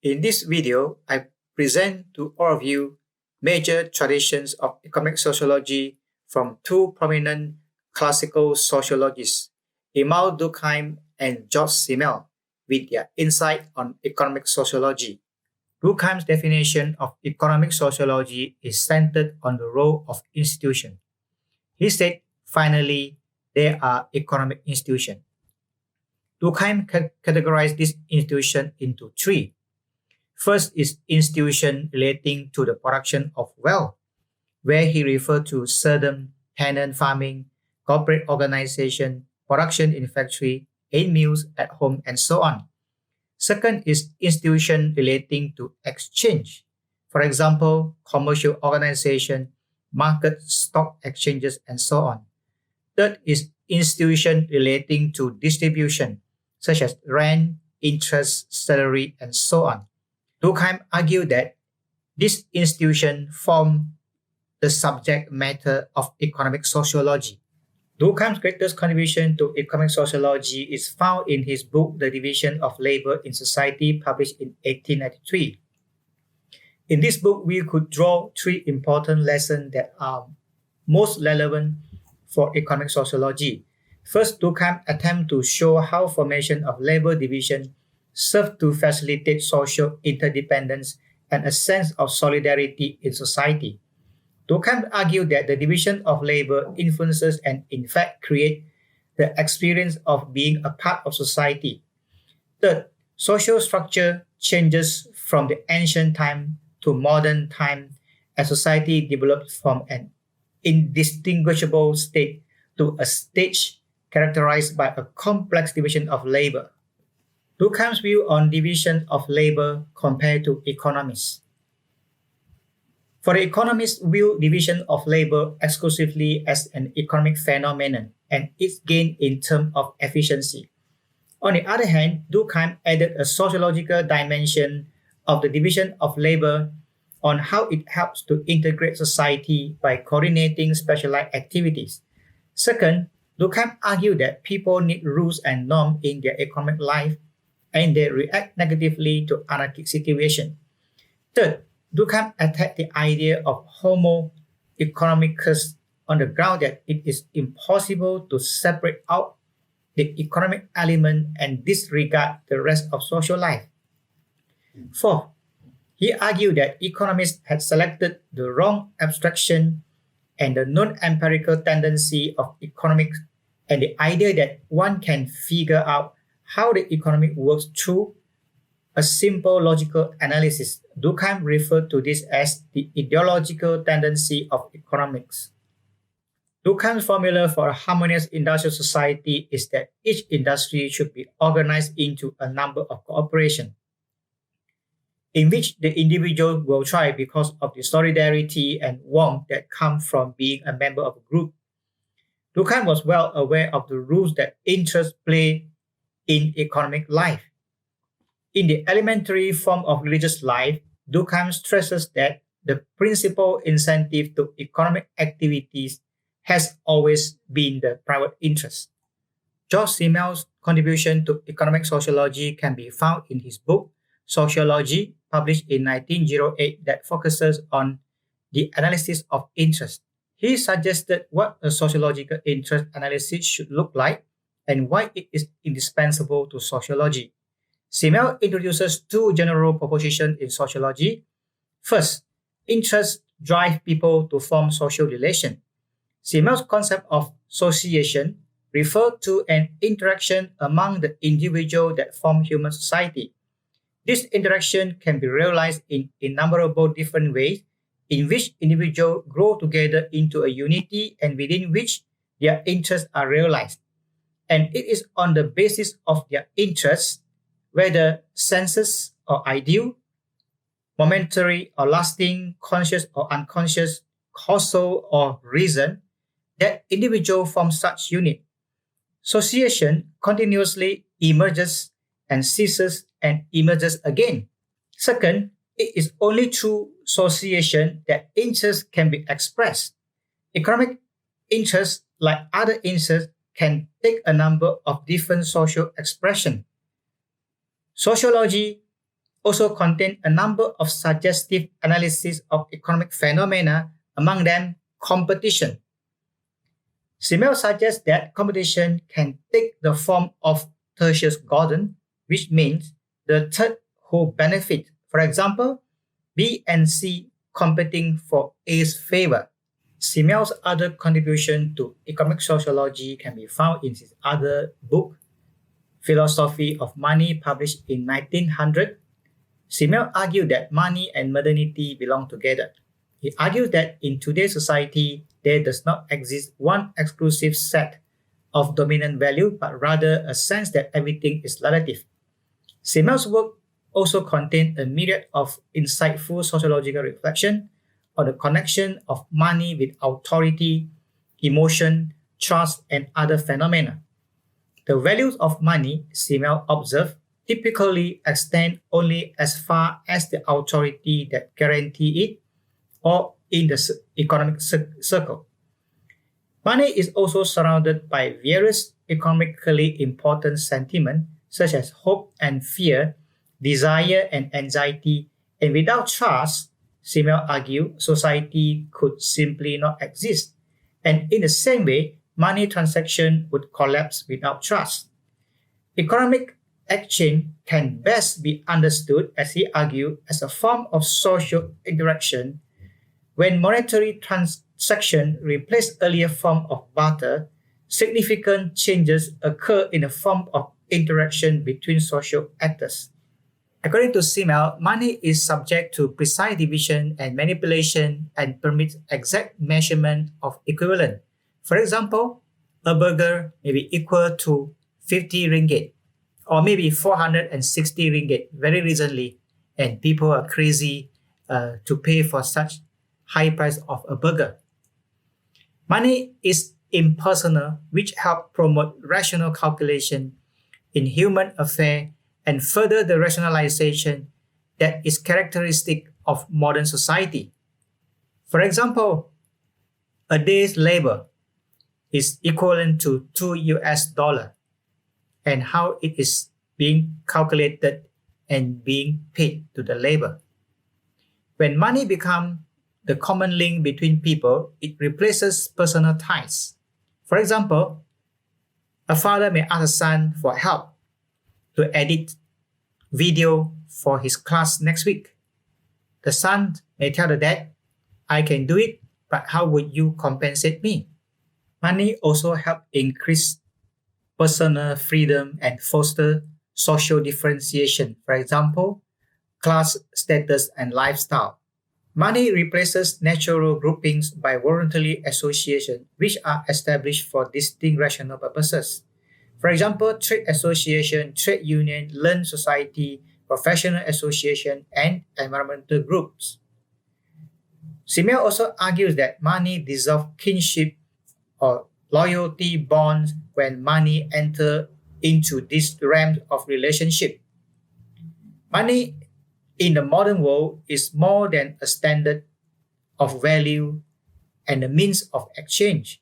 In this video, I present to all of you major traditions of economic sociology from two prominent classical sociologists, Emile Durkheim and George Simmel, with their insight on economic sociology. Durkheim's definition of economic sociology is centered on the role of institution. He said, finally, there are economic institutions. Durkheim categorized this institution into three. First is institution relating to the production of wealth, where he referred to serfdom, tenant farming, corporate organization, production in factory, in mills, at home, and so on. Second is institution relating to exchange. For example, commercial organization, market stock exchanges, and so on. Third is institution relating to distribution, such as rent, interest, salary, and so on. Durkheim argued that this institution form the subject matter of economic sociology. Durkheim's greatest contribution to economic sociology is found in his book The Division of Labor in Society, published in 1893. In this book, we could draw three important lessons that are most relevant for economic sociology. First, Durkheim attempts to show how formation of labor division serve to facilitate social interdependence and a sense of solidarity in society. Durkheim argued that the division of labor influences and in fact create the experience of being a part of society. Third, social structure changes from the ancient time to modern time as society develops from an indistinguishable state to a stage characterized by a complex division of labor. Durkheim's view on division of labor compared to economists. For the economists view division of labor exclusively as an economic phenomenon and its gain in terms of efficiency. On the other hand, Durkheim added a sociological dimension of the division of labor on how it helps to integrate society by coordinating specialized activities. Second, Durkheim argued that people need rules and norms in their economic life and they react negatively to anarchic situations. Third, Durkheim attacked the idea of homo economicus on the ground that it is impossible to separate out the economic element and disregard the rest of social life. Fourth, he argued that economists had selected the wrong abstraction and the non-empirical tendency of economics and the idea that one can figure out how the economy works through a simple logical analysis. Durkheim referred to this as the ideological tendency of economics. Durkheim's formula for a harmonious industrial society is that each industry should be organized into a number of corporations, in which the individual will thrive because of the solidarity and warmth that come from being a member of a group. Durkheim was well aware of the roles that interests play in economic life. In the elementary form of religious life, Durkheim stresses that the principal incentive to economic activities has always been the private interest. George Simmel's contribution to economic sociology can be found in his book Sociology, published in 1908, that focuses on the analysis of interest. He suggested what a sociological interest analysis should look like and why it is indispensable to sociology. Simmel introduces two general propositions in sociology. First, interests drive people to form social relations. Simmel's concept of sociation refers to an interaction among the individuals that form human society. This interaction can be realized in innumerable different ways in which individuals grow together into a unity and within which their interests are realized. And it is on the basis of their interests, whether senses or ideal, momentary or lasting, conscious or unconscious, causal or reason, that individual form such unit. Association continuously emerges and ceases and emerges again. Second, it is only through association that interest can be expressed. Economic interest, like other interests, can take a number of different social expressions. Sociology also contains a number of suggestive analyses of economic phenomena, among them competition. Simmel suggests that competition can take the form of tertius Gordon, which means the third who benefit. For example, B and C competing for A's favor. Simmel's other contribution to economic sociology can be found in his other book, Philosophy of Money, published in 1900. Simmel argued that money and modernity belong together. He argues that in today's society, there does not exist one exclusive set of dominant value, but rather a sense that everything is relative. Simmel's work also contained a myriad of insightful sociological reflection on the connection of money with authority, emotion, trust, and other phenomena. The values of money, Simmel observed, typically extend only as far as the authority that guarantee it or in the economic circle. Money is also surrounded by various economically important sentiments such as hope and fear, desire and anxiety, and without trust, Simmel argued, society could simply not exist. And in the same way, money transaction would collapse without trust. Economic exchange can best be understood, as he argued, as a form of social interaction. When monetary transaction replace earlier form of barter, significant changes occur in the form of interaction between social actors. According to Simmel, money is subject to precise division and manipulation and permits exact measurement of equivalent. For example, a burger may be equal to 50 ringgit or maybe 460 ringgit very recently, and people are crazy to pay for such high price of a burger. Money is impersonal, which help promote rational calculation in human affair and further the rationalization that is characteristic of modern society. For example, a day's labor is equivalent to $2 and how it is being calculated and being paid to the labor. When money becomes the common link between people, it replaces personal ties. For example, a father may ask a son for help to edit video for his class next week. The son may tell the dad, I can do it, but how would you compensate me? Money also helps increase personal freedom and foster social differentiation. For example, class status and lifestyle. Money replaces natural groupings by voluntary association, which are established for distinct rational purposes. For example, trade association, trade union, learned society, professional association, and environmental groups. Simmel also argues that money dissolves kinship or loyalty bonds when money enters into this realm of relationship. Money in the modern world is more than a standard of value and a means of exchange.